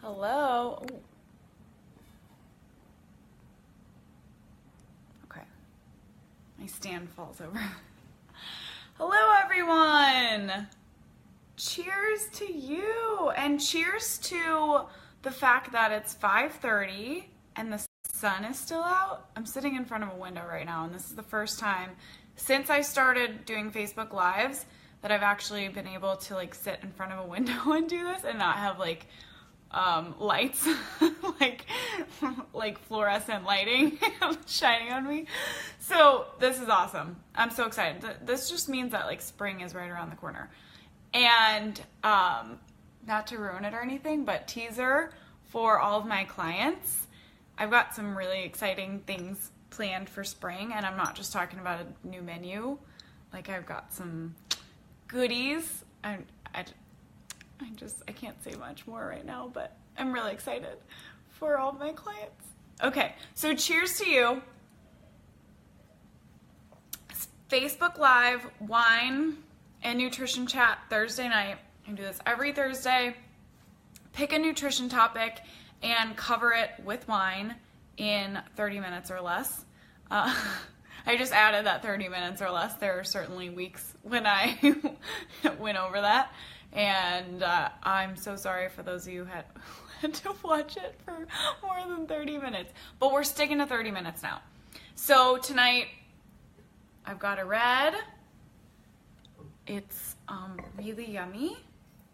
Hello. Ooh. Okay. My stand falls over. Hello, everyone. Cheers to you, and cheers to the fact that it's 5:30 and the sun is still out. I'm sitting in front of a window right now, and this is the first time since I started doing Facebook Lives that I've actually been able to like sit in front of a window and do this and not have like lights like fluorescent lighting shining on me. So this is awesome. I'm so excited. This just means that like spring is right around the corner. And not to ruin it or anything, but teaser for all of my clients, I've got some really exciting things planned for spring, and I'm not just talking about a new menu. Like, I've got some goodies. I can't say much more right now, but I'm really excited for all of my clients. Okay, so cheers to you. Facebook Live, wine, and nutrition chat Thursday night. I do this every Thursday. Pick a nutrition topic and cover it with wine in 30 minutes or less. I just added that 30 minutes or less. There are certainly weeks when I went over that. And I'm so sorry for those of you who had to watch it for more than 30 minutes. But we're sticking to 30 minutes now. So tonight, I've got a red. It's really yummy.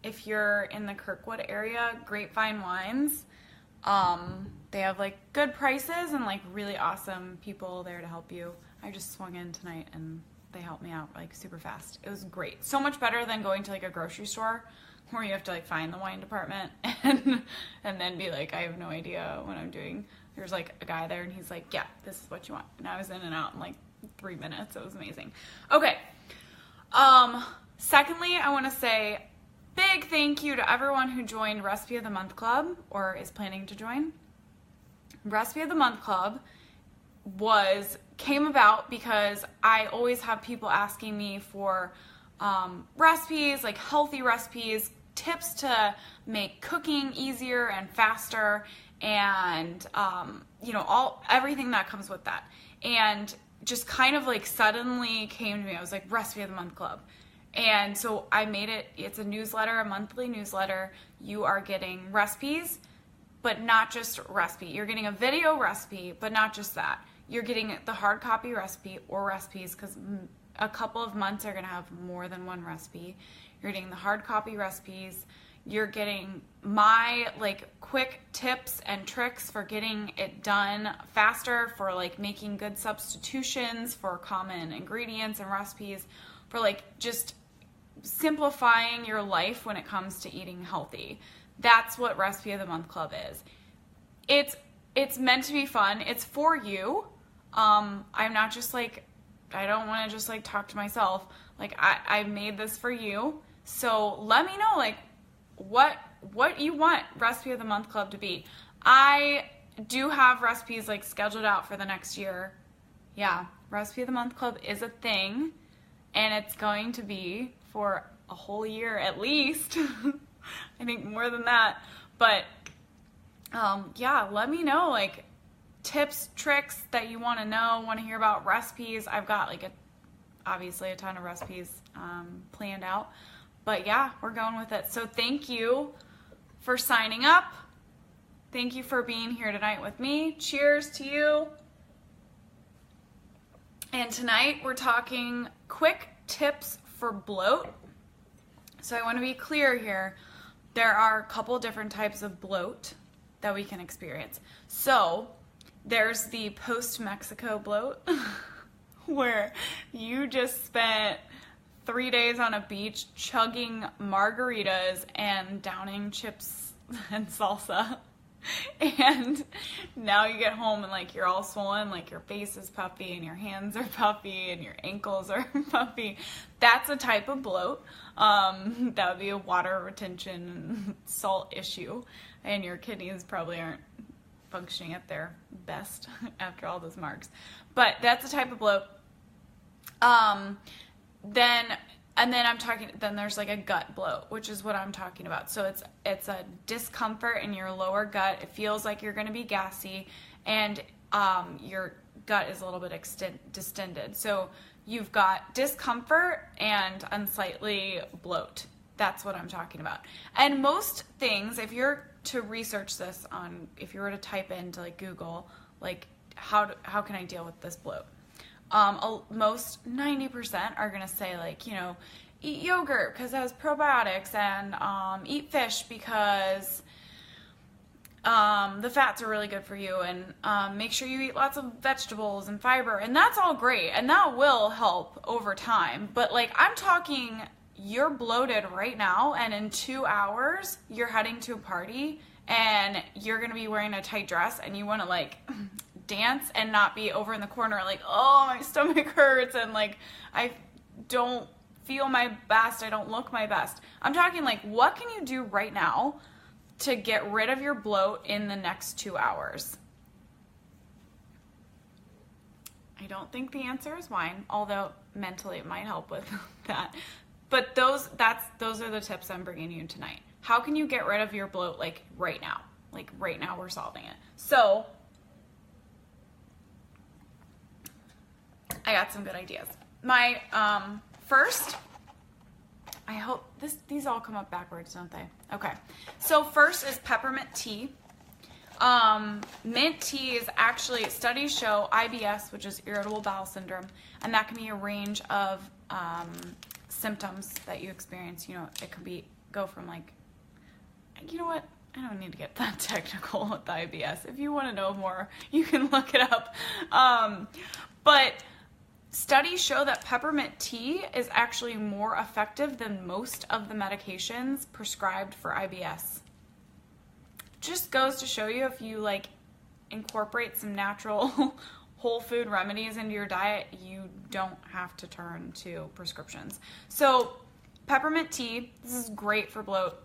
If you're in the Kirkwood area, Grapevine Wines, they have like good prices and like really awesome people there to help you. I just swung in tonight and they helped me out like super fast. It was great. So much better than going to like a grocery store where you have to like find the wine department and then be like, I have no idea what I'm doing. There's like a guy there and he's like, yeah, this is what you want. And I was in and out in like 3 minutes. It was amazing. Okay. Secondly, I want to say big thank you to everyone who joined Recipe of the Month Club or is planning to join. Recipe of the Month Club came about because I always have people asking me for recipes, like healthy recipes, tips to make cooking easier and faster, and everything that comes with that. And just kind of like suddenly came to me. I was like, Recipe of the Month Club. And so I made it. It's a newsletter, a monthly newsletter. You are getting recipes, but not just recipe. You're getting a video recipe, but not just that. You're getting the hard copy recipe or recipes, because a couple of months are going to have more than one recipe. You're getting the hard copy recipes. You're getting my like quick tips and tricks for getting it done faster, for like making good substitutions for common ingredients and recipes, for like just simplifying your life when it comes to eating healthy. That's what Recipe of the Month Club is. It's meant to be fun. It's for you. I'm not just like, I don't want to just like talk to myself. Like I made this for you. So let me know like what you want Recipe of the Month Club to be. I do have recipes like scheduled out for the next year. Yeah, Recipe of the Month Club is a thing, and it's going to be for a whole year at least. I think more than that. But yeah, let me know like tips, tricks that you want to hear about, recipes. I've got like obviously a ton of recipes planned out. But yeah, we're going with it. So thank you for signing up. Thank you for being here tonight with me. Cheers to you. And tonight we're talking quick tips for bloat. So I want to be clear here. There are a couple different types of bloat that we can experience. So there's the post-Mexico bloat where you just spent 3 days on a beach chugging margaritas and downing chips and salsa. And now you get home and like you're all swollen, like your face is puffy and your hands are puffy and your ankles are puffy. That's a type of bloat. That would be a water retention and salt issue, and your kidneys probably aren't functioning at their best after all those marks. But that's a type of bloat. Then And then there's like a gut bloat, which is what I'm talking about. So it's a discomfort in your lower gut. It feels like you're going to be gassy, and your gut is a little bit distended. So you've got discomfort and unsightly bloat. That's what I'm talking about. And most things, if you're to research this if you were to type into like Google, like how can I deal with this bloat? Most 90% are going to say like, you know, eat yogurt because it has probiotics, and eat fish because the fats are really good for you, and make sure you eat lots of vegetables and fiber, and that's all great, and that will help over time. But like, I'm talking, you're bloated right now, and in 2 hours you're heading to a party and you're going to be wearing a tight dress, and you want to like dance and not be over in the corner like, oh, my stomach hurts, and like I don't feel my best, I don't look my best. I'm talking like, what can you do right now to get rid of your bloat in the next 2 hours? I don't think the answer is wine, although mentally it might help with that. But those are the tips I'm bringing you tonight. How can you get rid of your bloat like right now? Like right now we're solving it. So I got some good ideas. My first, I hope these all come up backwards, don't they? Okay. So first is peppermint tea. Mint tea is actually, studies show IBS, which is irritable bowel syndrome, and that can be a range of symptoms that you experience. You know, it could go from like, you know what? I don't need to get that technical with the IBS. If you want to know more, you can look it up. But studies show that peppermint tea is actually more effective than most of the medications prescribed for IBS. Just goes to show you, if you like incorporate some natural whole food remedies into your diet, you don't have to turn to prescriptions. So peppermint tea, this is great for bloat.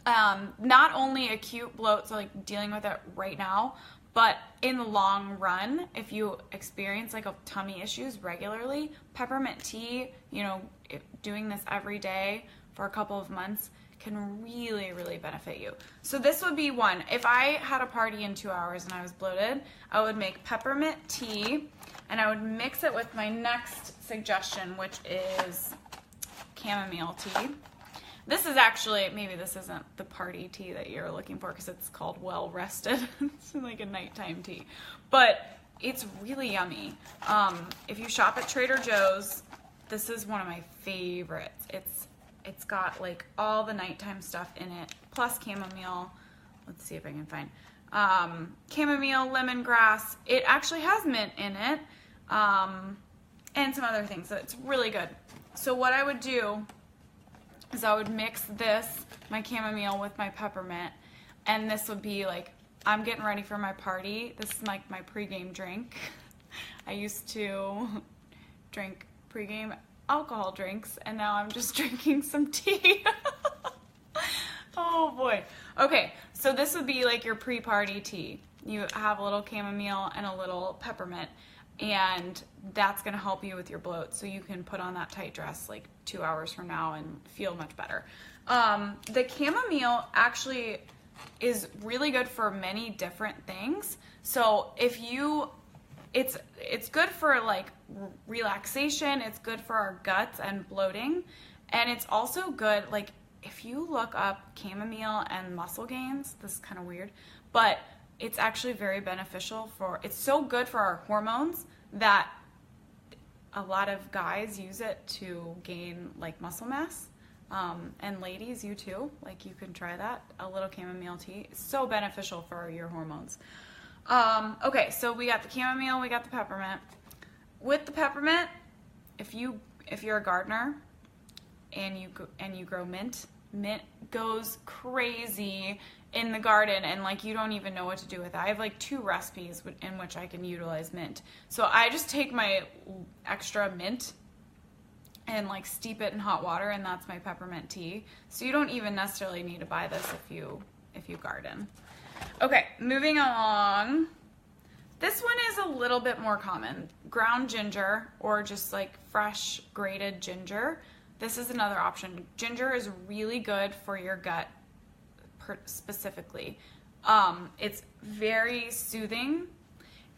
Not only acute bloat, so like dealing with it right now, but in the long run, if you experience like tummy issues regularly, peppermint tea, you know, doing this every day for a couple of months can really, really benefit you. So this would be one. If I had a party in 2 hours and I was bloated, I would make peppermint tea, and I would mix it with my next suggestion, which is chamomile tea. This is actually, maybe this isn't the party tea that you're looking for because it's called Well Rested. It's like a nighttime tea. But it's really yummy. If you shop at Trader Joe's, this is one of my favorites. It's got like all the nighttime stuff in it, plus chamomile. Let's see if I can find chamomile, lemongrass. It actually has mint in it, and some other things. So it's really good. So what I would do is I would mix my chamomile with my peppermint, and this would be like, I'm getting ready for my party. This is like my pregame drink. I used to drink pregame alcohol drinks, and now I'm just drinking some tea. Oh boy. Okay, so this would be like your pre-party tea. You have a little chamomile and a little peppermint, and that's going to help you with your bloat, so you can put on that tight dress like 2 hours from now and feel much better. The chamomile actually is really good for many different things. So if you, it's good for like relaxation, it's good for our guts and bloating, and it's also good, like if you look up chamomile and muscle gains, this is kind of weird, but it's actually very beneficial it's so good for our hormones that a lot of guys use it to gain like muscle mass. And ladies, you too, like you can try that. A little chamomile tea is so beneficial for your hormones. Okay, so we got the chamomile, we got the peppermint. With the peppermint, if you're a gardener and you grow mint goes crazy in the garden, and like you don't even know what to do with it. I have like 2 recipes in which I can utilize mint. So I just take my extra mint and like steep it in hot water, and that's my peppermint tea. So you don't even necessarily need to buy this if you garden. Okay, moving along. This one is a little bit more common. Ground ginger, or just like fresh grated ginger. this is another option. Ginger is really good for your gut specifically. It's very soothing,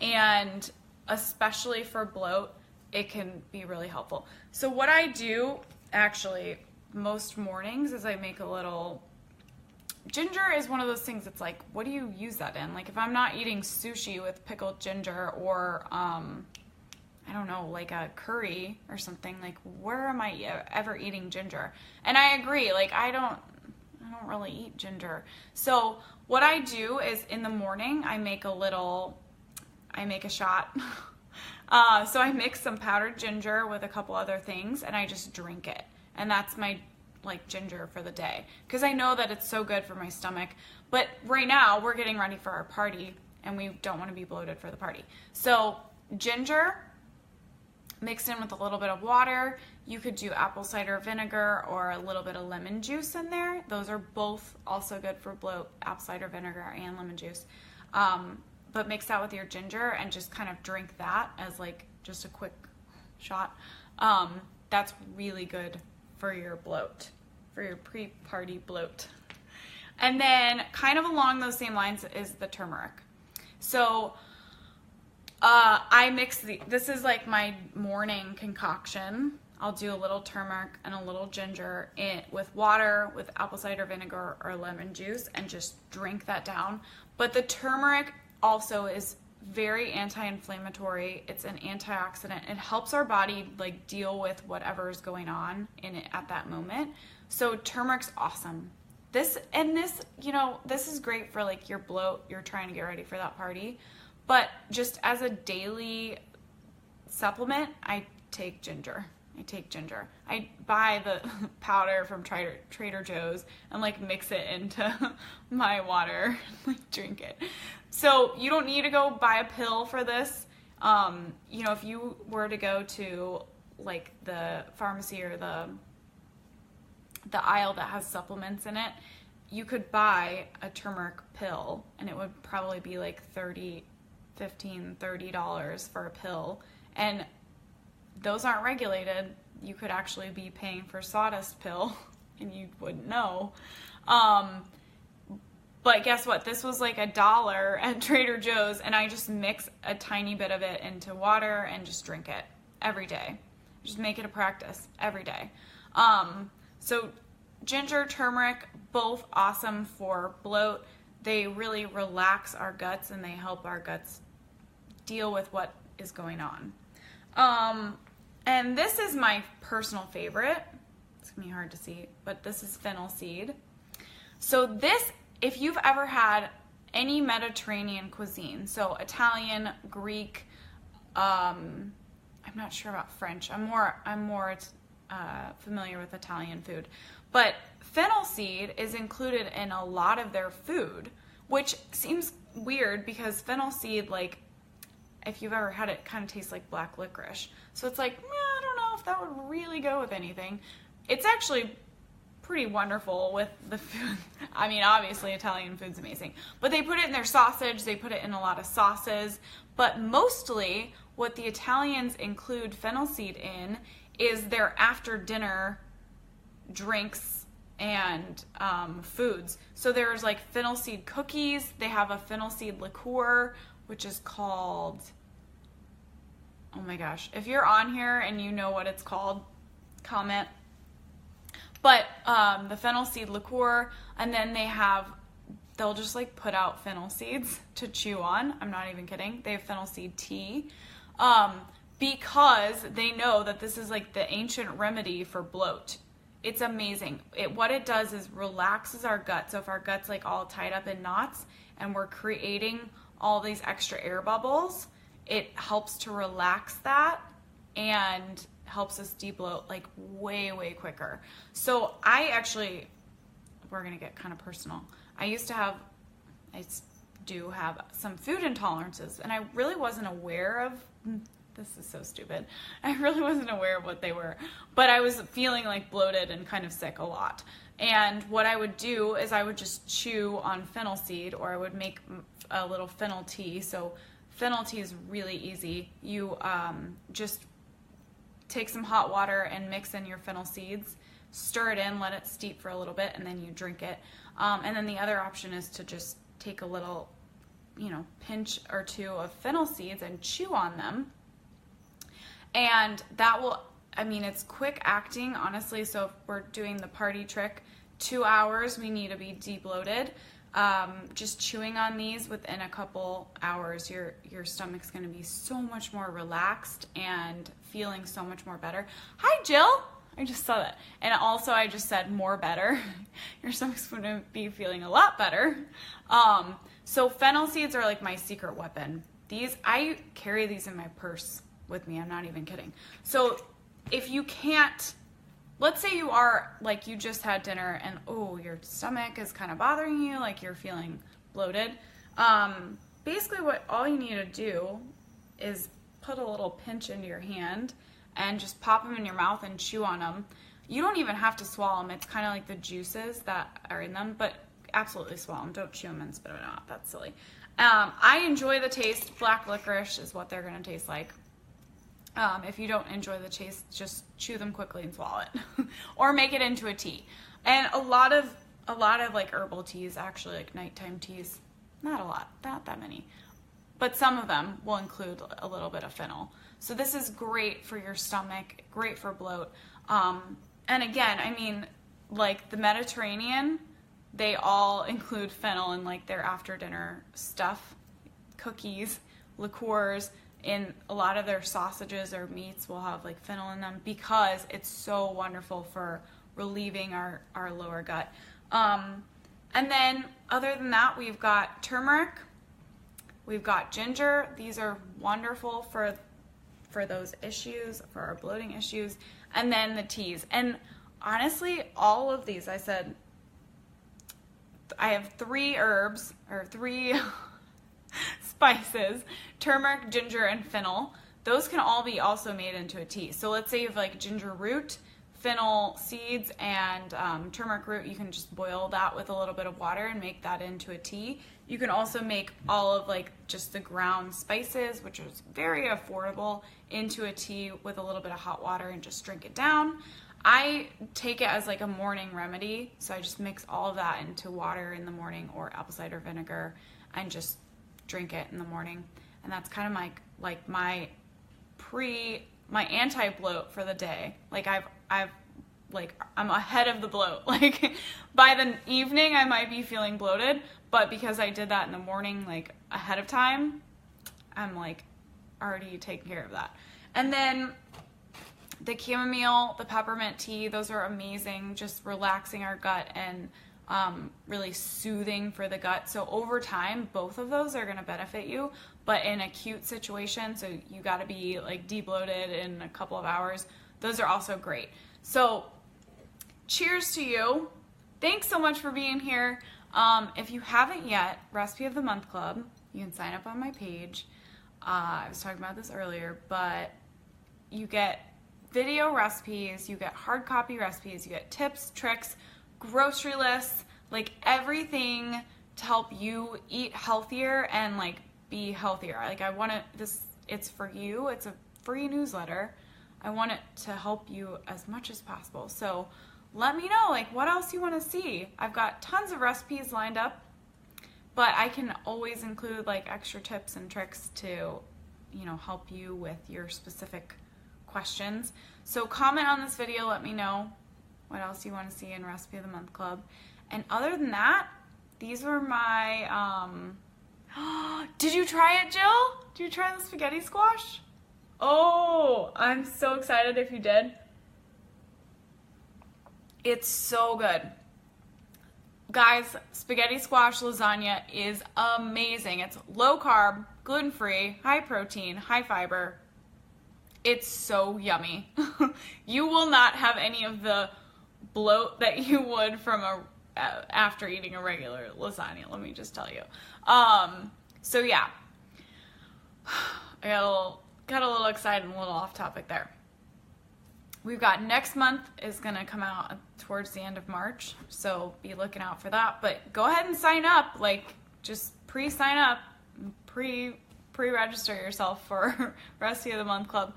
and especially for bloat, it can be really helpful. So what I do actually most mornings is I make a little, ginger is one of those things that's like, what do you use that in? Like if I'm not eating sushi with pickled ginger, or I don't know, like a curry or something, like where am I ever eating ginger? And I agree, like I don't really eat ginger. So what I do is in the morning I make a shot. So I mix some powdered ginger with a couple other things and I just drink it. And that's my like ginger for the day, because I know that it's so good for my stomach. But right now we're getting ready for our party and we don't want to be bloated for the party. So ginger mixed in with a little bit of water. You could do apple cider vinegar or a little bit of lemon juice in there. Those are both also good for bloat, apple cider vinegar and lemon juice. But mix that with your ginger and just kind of drink that as like just a quick shot. That's really good for your bloat, for your pre-party bloat. And then kind of along those same lines is the turmeric. So I mix this is like my morning concoction. I'll do a little turmeric and a little ginger with water, with apple cider vinegar or lemon juice, and just drink that down. But the turmeric also is very anti-inflammatory. It's an antioxidant. It helps our body like deal with whatever is going on in it at that moment. So turmeric's awesome. This, you know, this is great for like your bloat. You're trying to get ready for that party. But just as a daily supplement, I take ginger. I buy the powder from Trader Joe's and like mix it into my water, like drink it. So you don't need to go buy a pill for this. You know, if you were to go to like the pharmacy or the aisle that has supplements in it, you could buy a turmeric pill and it would probably be like $30 for a pill. And those aren't regulated. You could actually be paying for sawdust pill and you wouldn't know. But guess what? This was like $1 at Trader Joe's, and I just mix a tiny bit of it into water and just drink it every day. Just make it a practice every day. So ginger, turmeric, both awesome for bloat. They really relax our guts and they help our guts deal with what is going on. And this is my personal favorite. It's gonna be hard to see, but this is Fennel Seed. So this, if you've ever had any Mediterranean cuisine, so Italian, Greek, I'm not sure about French. I'm more familiar with Italian food. But fennel seed is included in a lot of their food, which seems weird because fennel seed, like, if you've ever had it, kind of tastes like black licorice. So it's like, I don't know if that would really go with anything. It's actually pretty wonderful with the food. I mean, obviously Italian food's amazing, but they put it in their sausage, they put it in a lot of sauces, but mostly what the Italians include fennel seed in is their after dinner drinks and foods. So there's like fennel seed cookies, they have a fennel seed liqueur, which is called, oh my gosh, if you're on here and you know what it's called, comment. But the fennel seed liqueur, and then they'll just like put out fennel seeds to chew on. I'm not even kidding. They have fennel seed tea because they know that this is like the ancient remedy for bloat. It's amazing. What it does is relaxes our gut. So if our gut's like all tied up in knots and we're creating all these extra air bubbles, it helps to relax that and helps us debloat like way, way quicker. So we're gonna get kind of personal. I do have some food intolerances, and I really wasn't aware of, this is so stupid, I really wasn't aware of what they were, but I was feeling like bloated and kind of sick a lot. And what I would do is I would just chew on fennel seed, or I would make a little fennel tea. So fennel tea is really easy. You just take some hot water and mix in your fennel seeds, stir it in, let it steep for a little bit, and then you drink it. And then the other option is to just take a little, pinch or two of fennel seeds and chew on them. And that will, it's quick acting, honestly. So if we're doing the party trick, 2 hours, we need to be de-bloated. Just chewing on these within a couple hours, your stomach's going to be so much more relaxed and feeling so much more better. Hi, Jill. I just saw that. And also I just said more better. Your stomach's going to be feeling a lot better. So fennel seeds are like my secret weapon. I carry these in my purse with me. I'm not even kidding. So if you can't, let's say you are, like, you just had dinner and, your stomach is kind of bothering you, like you're feeling bloated. Basically all you need to do is put a little pinch into your hand and just pop them in your mouth and chew on them. You don't even have to swallow them. It's kind of like the juices that are in them, but absolutely swallow them. Don't chew them and spit them out. That's silly. I enjoy the taste. Black licorice is what they're going to taste like. If you don't enjoy the taste, just chew them quickly and swallow it, or make it into a tea. And a lot of like herbal teas, actually, like nighttime teas, not a lot, not that many, but some of them will include a little bit of fennel. So this is great for your stomach, great for bloat. And again, like the Mediterranean, they all include fennel in like their after dinner stuff, cookies, liqueurs. In a lot of their sausages or meats will have like fennel in them because it's so wonderful for relieving our lower gut. And then other than that, we've got turmeric, we've got ginger. These are wonderful for those issues, for our bloating issues. And then the teas. And honestly, all of these, I said, I have 3 herbs or 3 spices, turmeric, ginger, and fennel. Those can all be also made into a tea. So let's say you have like ginger root, fennel seeds, and turmeric root. You can just boil that with a little bit of water and make that into a tea. You can also make all of like just the ground spices, which is very affordable, into a tea with a little bit of hot water and just drink it down. I take it as like a morning remedy. So I just mix all of that into water in the morning or apple cider vinegar and just drink it in the morning. And that's kind of my anti-bloat for the day. Like I'm ahead of the bloat. Like by the evening I might be feeling bloated, but because I did that in the morning, like ahead of time, I'm like already taking care of that. And then the chamomile, the peppermint tea, those are amazing, just relaxing our gut and really soothing for the gut. So over time, both of those are going to benefit you, but in acute situation, so you got to be like de-bloated in a couple of hours, those are also great. So cheers to you. Thanks so much for being here. If you haven't yet, Recipe of the Month Club, you can sign up on my page. I was talking about this earlier, but you get video recipes, you get hard copy recipes, you get tips, tricks, grocery lists, like everything to help you eat healthier and like be healthier. Like it's for you, it's a free newsletter. I want it to help you as much as possible. So let me know like what else you want to see. I've got tons of recipes lined up, but I can always include like extra tips and tricks to, help you with your specific questions. So comment on this video, let me know what else you want to see in Recipe of the Month Club. And other than that, these were my, did you try it, Jill? Did you try the spaghetti squash? Oh, I'm so excited if you did. It's so good. Guys, spaghetti squash lasagna is amazing. It's low carb, gluten-free, high protein, high fiber. It's so yummy. You will not have any of the bloat that you would from after eating a regular lasagna, let me just tell you. So yeah, I got a little excited and a little off topic there. We've got next month is gonna come out towards the end of March, so be looking out for that. But go ahead and sign up, like just pre-sign up, pre-register yourself for Recipe of the Month Club.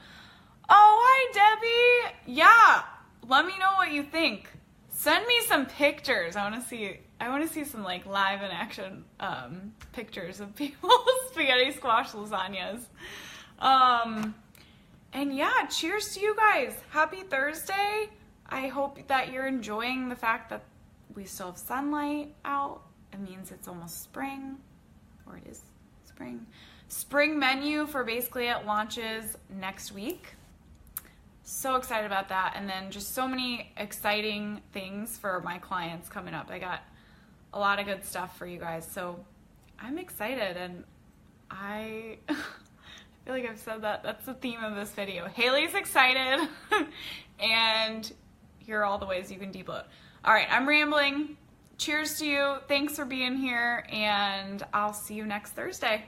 Oh, hi, Debbie. Yeah, let me know what you think. Send me some pictures. I want to see some like live in action pictures of people's spaghetti squash lasagnas. And yeah, cheers to you guys. Happy Thursday. I hope that you're enjoying the fact that we still have sunlight out. It means it's almost spring, or it is spring. Spring menu for Basically It launches next week. So excited about that. And then just so many exciting things for my clients coming up. I got a lot of good stuff for you guys. So I'm excited, and I feel like I've said that. That's the theme of this video. Hayley's excited, and here are all the ways you can debloat. All right, I'm rambling. Cheers to you. Thanks for being here, and I'll see you next Thursday.